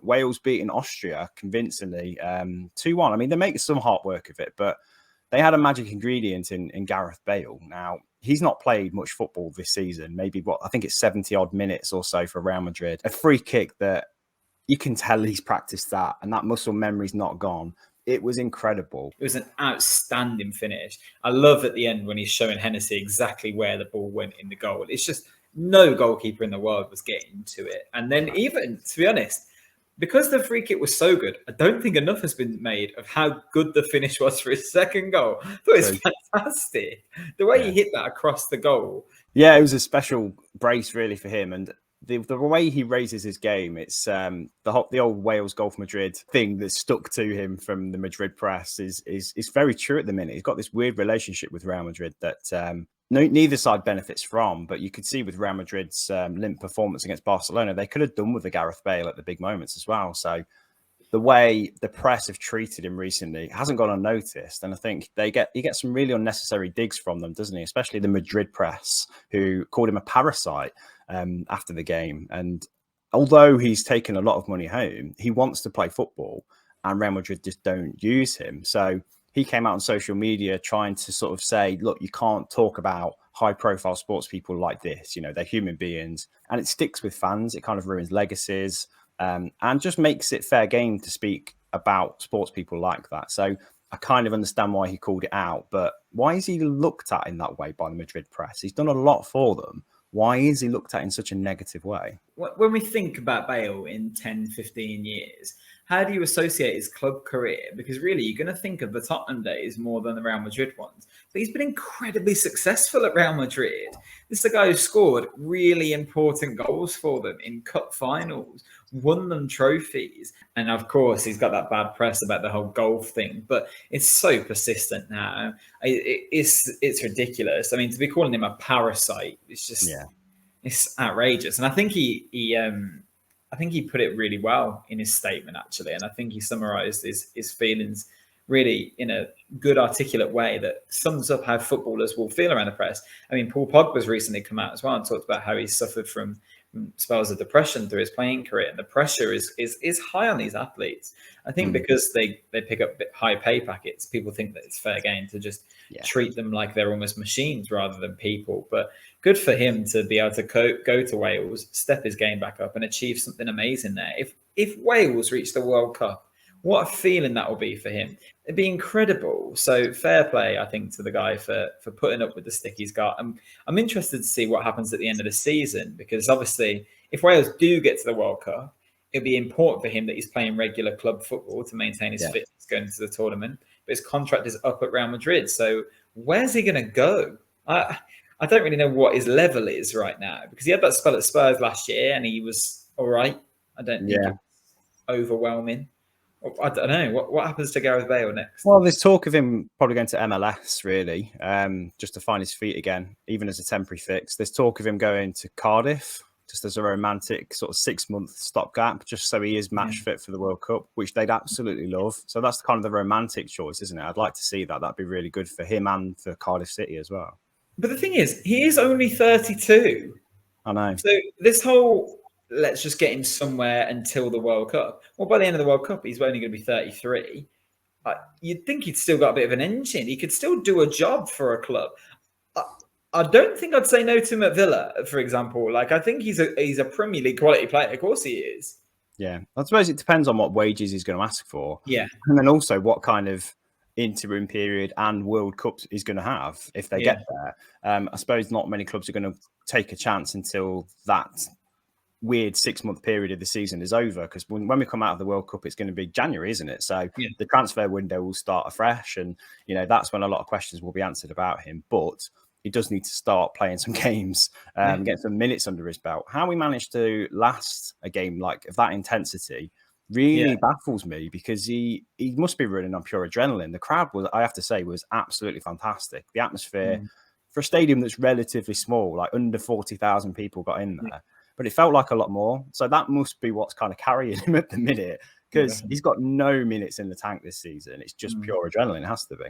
Wales beating Austria convincingly 2-1. I mean, they make some hard work of it, but they had a magic ingredient in Gareth Bale. Now, he's not played much football this season, maybe I think it's 70 odd minutes or so for Real Madrid. A free kick that you can tell he's practiced that, and that muscle memory's not gone. It was incredible. It was an outstanding finish. I love at the end when he's showing Hennessy exactly where the ball went in the goal. It's just no goalkeeper in the world was getting to it. And then even, to be honest, because the free kick was so good, I don't think enough has been made of how good the finish was for his second goal. I thought it was fantastic. The way he hit that across the goal. Yeah, it was a special brace really for him. And the way he raises his game, it's the old Wales Golf Madrid thing that stuck to him from the Madrid press is very true at the minute. He's got this weird relationship with Real Madrid that neither side benefits from, but you could see with Real Madrid's limp performance against Barcelona, they could have done with the Gareth Bale at the big moments as well. So the way the press have treated him recently hasn't gone unnoticed. And I think he gets some really unnecessary digs from them, doesn't he? Especially the Madrid press, who called him a parasite after the game. And although he's taken a lot of money home, he wants to play football and Real Madrid just don't use him. So he came out on social media trying to sort of say, look, you can't talk about high profile sports people like this. You know, they're human beings, and it sticks with fans. It kind of ruins legacies and just makes it fair game to speak about sports people like that. So I kind of understand why he called it out, but why is he looked at in that way by the Madrid press? He's done a lot for them. Why is he looked at in such a negative way? When we think about Bale in 10, 15 years, how do you associate his club career? Because really, you're going to think of the Tottenham days more than the Real Madrid ones. But he's been incredibly successful at Real Madrid. This is a guy who scored really important goals for them in cup finals, won them trophies. And of course, he's got that bad press about the whole golf thing. But it's so persistent now. It's ridiculous. I mean, to be calling him a parasite, it's just it's outrageous. And I think he put it really well in his statement, actually. And I think he summarized his feelings really in a good, articulate way that sums up how footballers will feel around the press. I mean, Paul Pogba's recently come out as well and talked about how he suffered from spells of depression through his playing career. And the pressure is high on these athletes. I think because they pick up high pay packets, people think that it's fair game to just treat them like they're almost machines rather than people. But good for him to be able to go to Wales, step his game back up and achieve something amazing there. If Wales reach the World Cup, what a feeling that will be for him. It'd be incredible. So fair play, I think, to the guy for putting up with the stick he's got. I'm interested to see what happens at the end of the season, because obviously if Wales do get to the World Cup, it'd be important for him that he's playing regular club football to maintain his fitness going into the tournament. But his contract is up at Real Madrid. So where's he going to go? I don't really know what his level is right now, because he had that spell at Spurs last year and he was all right. I don't think it was overwhelming. I don't know. What happens to Gareth Bale next? Well, there's talk of him probably going to MLS, really, just to find his feet again, even as a temporary fix. There's talk of him going to Cardiff, just as a romantic sort of 6-month stopgap, just so he is match fit for the World Cup, which they'd absolutely love. So that's kind of the romantic choice, isn't it? I'd like to see that. That'd be really good for him and for Cardiff City as well. But the thing is, he is only 32. I know. So this whole, let's just get him somewhere until the World Cup. Well, by the end of the World Cup, he's only going to be 33. You'd think he'd still got a bit of an engine. He could still do a job for a club. I don't think I'd say no to him at Villa, for example. Like, I think he's a Premier League quality player. Of course he is. Yeah. I suppose it depends on what wages he's going to ask for. Yeah. And then also what kind of interim period and World Cups he's going to have if they get there. I suppose not many clubs are going to take a chance until that weird 6-month period of the season is over, because when we come out of the World Cup, it's going to be January, isn't it? So the transfer window will start afresh, and that's when a lot of questions will be answered about him. But he does need to start playing some games, get some minutes under his belt. How he managed to last a game like of that intensity really baffles me, because he must be running on pure adrenaline. The crowd was, I have to say, was absolutely fantastic. The atmosphere for a stadium that's relatively small, like under 40,000 people got in there. But it felt like a lot more. So that must be what's kind of carrying him at the minute, because he's got no minutes in the tank this season. It's just pure adrenaline. It has to be.